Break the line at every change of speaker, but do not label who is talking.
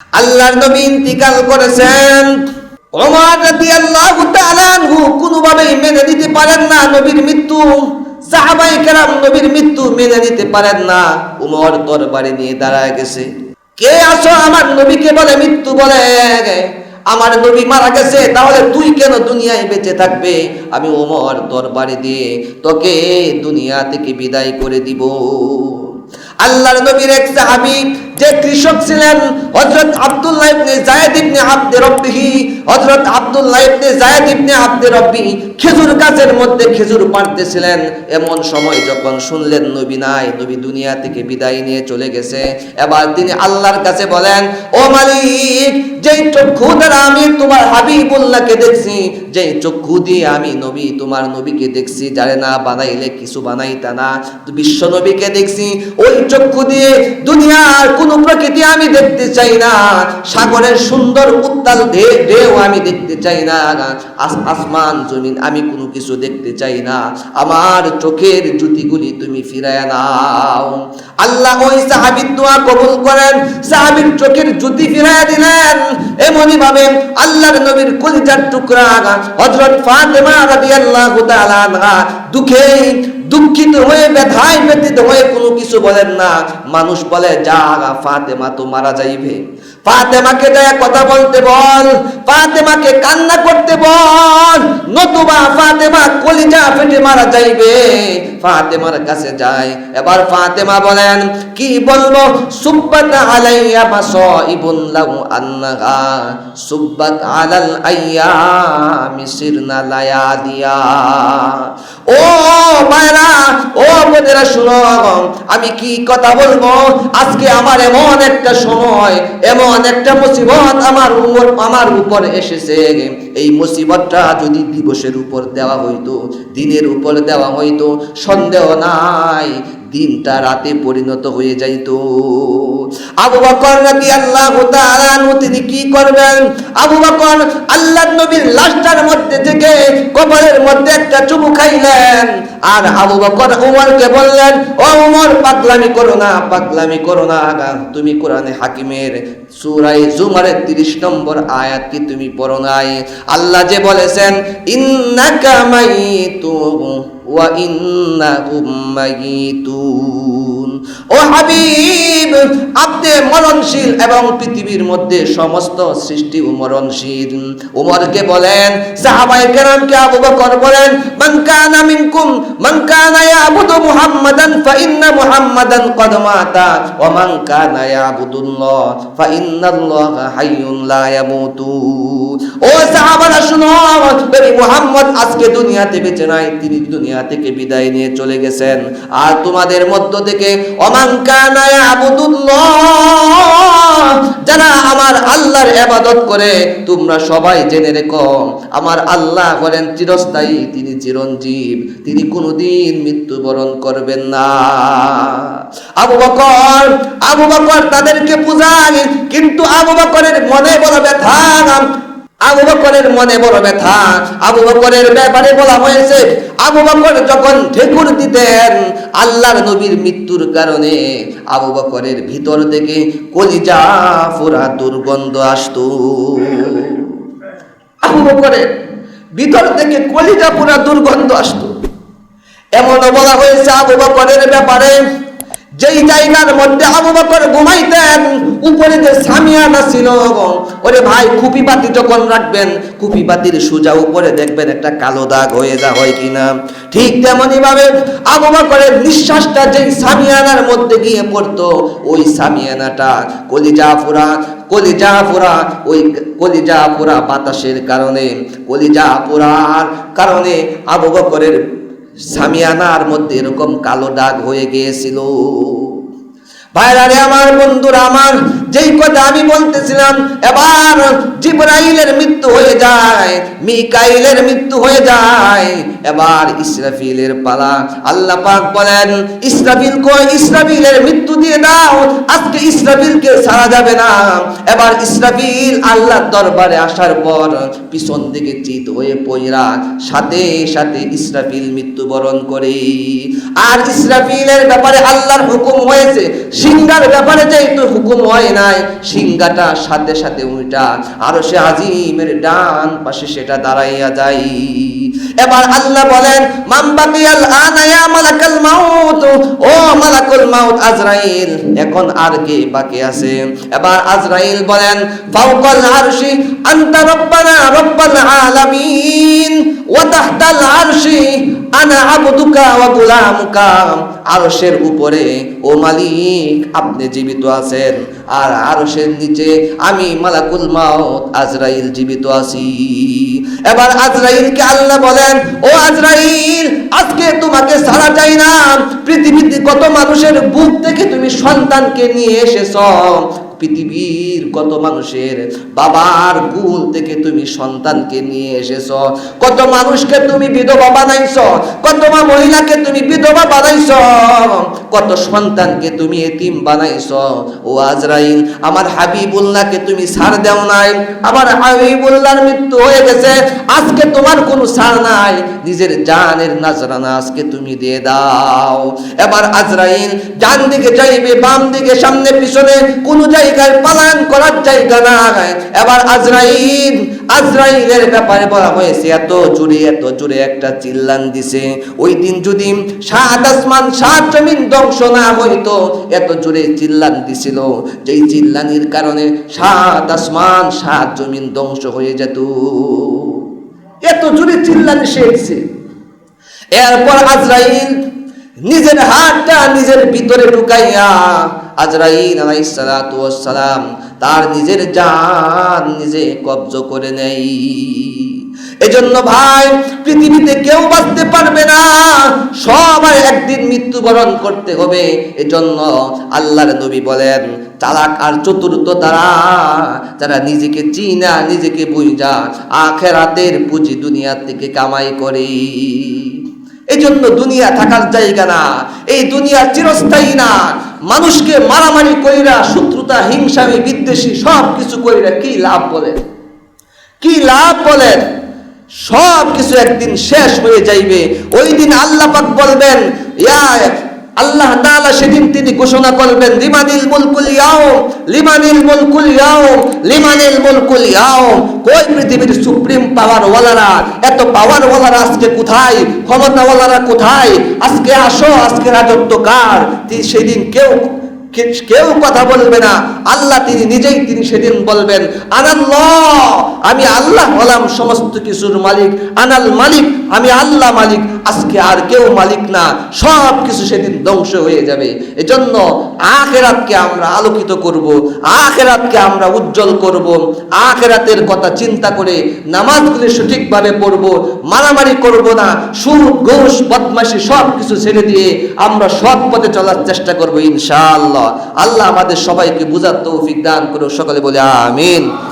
আল্লাহর নবী ইন্তিকাল করেছেন। ওমর রাদিয়াল্লাহু তাআলা আনহু কোনোভাবেই মেনে নিতে পারেন না নবীর মৃত্যু। সাহাবায়ে কেরাম নবীর মৃত্যু মেনে নিতে পারেন না। ওমর তরবারি নিয়ে দাঁড়ায় গেছে। কে আসো আমার নবীকে বলে মৃত্যু বলে? আমার নবী মারা গেছে, তাহলে তুই কেন দুনিয়ায় বেঁচে থাকবে? আমি ওমর তরবারি দিয়ে তোকে দুনিয়া থেকে বিদায় করে দিব। আল্লাহর নবীর এক সাহাবী যে কৃষক ছিলেন, হযরত আব্দুল্লাহ ইবনে যায়েদ ইবনে আব্দে রব্বিহি, হযরত আব্দুল্লাহ ইবনে যায়েদ ইবনে আব্দে রব্বি খেজুর গাছের মধ্যে খেজুর পাড়তেছিলেন। এমন সময় যখন শুনলেন নবী নাই, নবী দুনিয়া থেকে বিদায় নিয়ে চলে গেছে, এবার তিনি আল্লাহর কাছে বলেন, ও মালিক, যেই চক্ষু দ্বারা আমি তোমার হাবিবুল্লাহকে দেখছি, যেই চক্ষু দিয়ে আমি নবী তোমার নবীকে দেখছি, যারে না বানাইলে কিছু বানাইতা না, বিশ্ব নবীকে দেখছি, ওই চক্ষু দিয়ে দুনিয়ার কোন প্রকৃতি আমি দেখতে চাই না, সাগরের সুন্দর উত্তাল ঢেউ আমি দেখতে চাই না, আসমান জমিন আমি কোনো কিছু দেখতে চাই না, আমার চোখের জ্যোতিগুলি তুমি ফিরায় নাও। আল্লাহ ওই সাহাবীর দোয়া কবুল করেন, সাহাবীর চোখের জ্যোতি ফিরায় দিলেন। এমনি ভাবে আল্লাহর নবীর কলিজার টুকরা হযরত ফাতেমা রাদিয়াল্লাহু তাআলা আনহা দুঃখিত হয়ে ব্যথায় ব্যথিত হয়ে কোনো কিছু বলেন না। মানুষ বলে যা ফাতেমা তো মারা যাইবে, ফাতেমাকে দেয়া কথা বলতে বল, ফাতেমাকে কান্না করতে বল, নতুবা ফাতেমা কলিজা ফেটে মারা যাইবে। ফাতেমার কাছে যায়। এবার ফাতেমা বলেন, কি বলবো? সুব্বাত আলাইয়া মাসাইবুন লাউ আন্নাহা সুব্বাত আলাল আইয়ামি সিরনা লায়াদিয়া। ও মায়েরা, ও বোনেরা, শুনো, আমি কি কথা বলবো? আজকে আমার এমন একটা সময়, এমন একটা মুসিবত আমার উপর এসেছে। এই মুসিবতটা যদি দিবসের উপর দেওয়া হইতো, দিনের উপর দেওয়া হইতো, সন্দেহ নাই দিনটা রাতে পরিণত হয়ে যাইতো। আবু বকর রাদিয়াল্লাহু তাআলা আনহু তিনি কি করবেন? আবু বকর আল্লাহর নবীর লাশটার মধ্যে থেকে কবরের মধ্যে একটা চুমু খাইলেন। আর আবু বকর ওমরকে বললেন, ও ওমর, পাগলামি করো না, পাগলামি করো না। তুমি কোরআনে হাকিমের সূরা জুমারের 30 নম্বর আয়াত কি তুমি পড়ো নাই? আল্লাহ যে বলেছেন, ইন্নাকা মাইতুন ওয়া ইন্নাহুম মাইতুন। ও হাবিব, আপনি মরণশীল এবং পৃথিবীর মধ্যে সমস্ত সৃষ্টি মরণশীল। ওমরকে বলেন, সাহাবায়ে কেরামকে আবু বকর বলেন, মান কানা মিনকুম মান কানা ইয়াবুদু মুহাম্মাদান ফা ইন্না মুহাম্মাদান কদ মাতা ওয়া মান কানা ইয়াবুদুল্লাহ ফা ইন্নাল্লাহা হাইয়ুন লা ইয়ামুতু। ও সাহাবারা শুনো, নবী মুহাম্মদ আজকে দুনিয়াতে বেঁচে নাই, তিনি দুনিয়া থেকে বিদায় নিয়ে চলে গেছেন। আর তোমাদের মধ্য থেকে ওমান কানা ইয়াবুদুল্লাহ, যারা আমার আল্লাহর ইবাদত করে, তোমরা সবাই জেনে রেখো, আমার আল্লাহ হলেন চিরস্থায়ী, তিনি চিরঞ্জীব, তিনি কোনোদিন মৃত্যুবরণ করবেন না। আবু বকর তাদেরকে বুঝায়, কিন্তু আবু বকরের মনে বড় ব্যথা। আবু বকরের মনে বড় ব্যথা। আবু বকরের ব্যাপারে বলা হয়েছে, আবু বকর যখন ঠেকুর দিতেন আল্লাহর নবীর মৃত্যুর কারণে, আবু বকরের ভিতর থেকে কলিজা ফোড়া দুর্গন্ধ আসতো। আবু বকরের ভিতর থেকে কলিজা ফোড়া দুর্গন্ধ আসতো। এমনও বলা হয়েছে আবু বকরের ব্যাপারে, যেই জায়গার মধ্যে আবু বকর ঘুমাইতেন উপরে যে সামিয়ানা ছিল, ওরে ভাই, কুপি বাতি যখন রাখবেন, কুপি বাতির সোজা উপরে দেখবেন একটা কালো দাগ হয়ে হয় কিনা। ঠিক তেমনি ভাবে আবু বকরের নিঃশ্বাসটা যেই সামিয়ানার মধ্যে গিয়ে পড়তো, ওই সামিয়ানাটা কলিজা ফোড়া, ওই কলিজা ফোড়া বাতাসের কারণে, কলিজা পোড়ার কারণে আবু বকরের সামিয়ানার মধ্যে এরকম কালো দাগ হয়ে গিয়েছিল। ভাইরা রে আমার, বন্ধুরা আমার, যেই কথা আমি বলতেছিলাম, এবার জিবরাইলের মৃত্যু হয়ে যায়, মিকাইলের মৃত্যু হয়ে যায়, এবার ইসরাফিলের পালা। আল্লাহ পাক বলেন, ইসরাফিল কই, ইসরাফিলের মৃত্যু দিয়ে দাও, আজকে ইসরাফিলকে ছাড়া যাবে না। এবার ইসরাফিল আল্লাহর দরবারে আসার পর পিছন দিকে চিত হয়ে পয়রা, সাথে সাথে ইসরাফিল মৃত্যুবরণ করে। আর ইসরাফিলের ব্যাপারে আল্লাহর হুকুম হয়েছে, সিংহার ব্যাপারে যেহেতু হুকুম হয় নাই, সিংহাটা সাথে সাথে উল্টা আরশে আজিমের ডান পাশে সেটা দাঁড়াইয়া যায়। এবার আল্লাহ বলেন, মান বাকিয়াল আনা ইয়া মালাকাল মাউত, ও মালাকুল মাউত আজরাইল, এখন আর কে বাকি আছে? এবার আজরাইল বলেন, ফাওকাল আরশি আনতা রব্বানা রব্বাল আলামিন ওয়া তাহতাল আরশি আনা আবদুকা ওয়া গুলামুকা। আরশের উপরে ও মালিক আপনি জীবিত আছেন, আর আরশের নিচে আমি মালাকুল মাউত আজরাইল জীবিত আছি। এবার আজরাইলকে আল্লাহ বলেন, ও আজরাইল, আজকে তোমাকে ছাড়া চাই না। পৃথিবীতে কত মানুষের বুক থেকে তুমি সন্তানকে নিয়ে এসেছো, পৃথিবীর কত মানুষের বাবার কুল থেকে তুমি সন্তানকে নিয়ে এসেছো, কত মানুষকে তুমি বিধবা বানাইছো, কত মহিলাকে তুমি বিধবা বানাইছো, কত সন্তানকে তুমি এতিম বানাইছো। ও আজরাইল, আমার হাবিবুল্লাহকে তুমি ছাড় দাও নাই, আমার হাবিবুল্লাহর মৃত্যু হয়ে গেছে, আজকে তোমার কোনো ছাড় নাই, নিজের জানের নাজরানা আজকে তুমি দিয়ে দাও। এবার আজরাইল ডান দিকে যাইবে, বাম দিকে, সামনে পিছনে, কোন জায়গায় পালায়ন করার জায়গা নাই। এবার আজরাইলের ব্যাপারে বলা হয়েছে, এত জোরে একটা চিল্লান দিছে, ওই দিন যদি 7 আসমান 7 জমিন ধ্বংস না হইতো, এত জোরে চিল্লান দিছিল, যেই চিল্লানির কারণে 7 আসমান 7 জমিন ধ্বংস হয়ে যেত। এত জোরে চিল্লানি শেখছে। এরপর আজরাইল নিজের হাতটা নিজের ভিতরে ঢুকাইয়া, আজরাইল আলাইহিস সালাতু ওয়াস সালাম তার নিজের জান নিজে কব্জ করে নেই। এজন্য ভাই, পৃথিবীতে কেউ বাঁচতে পারবে না, সবাই একদিন মৃত্যুবরণ করতে হবে। এজন্য আল্লাহর নবী বলেন, চালাক আর চতুর্থ তারা, যারা নিজেকে চিনা, নিজেকে বুঝা আখিরাতের পুঁজি দুনিয়া থেকে কামাই করে। এই জন্য দুনিয়া থাকার জায়গা না, এই দুনিয়া চিরস্থায়ী না। মানুষকে মারামারি কইরা, শত্রুতা, হিংসামি, বিদ্বেষী সব কিছু কইরা কি লাভ বলেন? কি লাভ বলেন? সব কিছু একদিন শেষ হয়ে যাইবে। ওই দিন আল্লাহ পাক বলবেন, আল্লাহ তাআলা সেদিন তিনি ঘোষণা করবেন, লিমানিল মুলকুল ইয়াউম, লিমানিল মুলকুল ইয়াউম, লিমানিল মুলকুল ইয়াউম। কই পৃথিবীর সুপ্রিম পাওয়ার ওয়ালারা, এত পাওয়ার ওয়ালারা আজকে কোথায়? ক্ষমতা ওয়ালারা কোথায়? আজকে আসো, আজকে রাজত্ব কার? সেদিন কেউ কথা বলবে না। আল্লাহ তিনি নিজেই তিনি সেদিন বলবেন, আনাল্লাহ, আমি আল্লাহ হলাম সমস্ত কিছুর মালিক, আনাল মালিক, আমি আল্লাহ মালিক, আজকে আর কেউ মালিক না, সব কিছু সেদিন ধ্বংস হয়ে যাবে। এজন্য আখিরাতকে আমরা আলোকিত করব, আখিরাতকে আমরা উজ্জ্বল করব, আখিরাতের কথা চিন্তা করে নামাজগুলি সঠিকভাবে পড়ব, মারামারি করব না, সুদ, ঘুষ, বদমাশি সব কিছু ছেড়ে দিয়ে আমরা সৎ পথে চলার চেষ্টা করব ইনশাআল্লাহ। আল্লাহ আমাদের সবাইকে বুঝার তৌফিক দান করুন, সকলে বলে আমিন।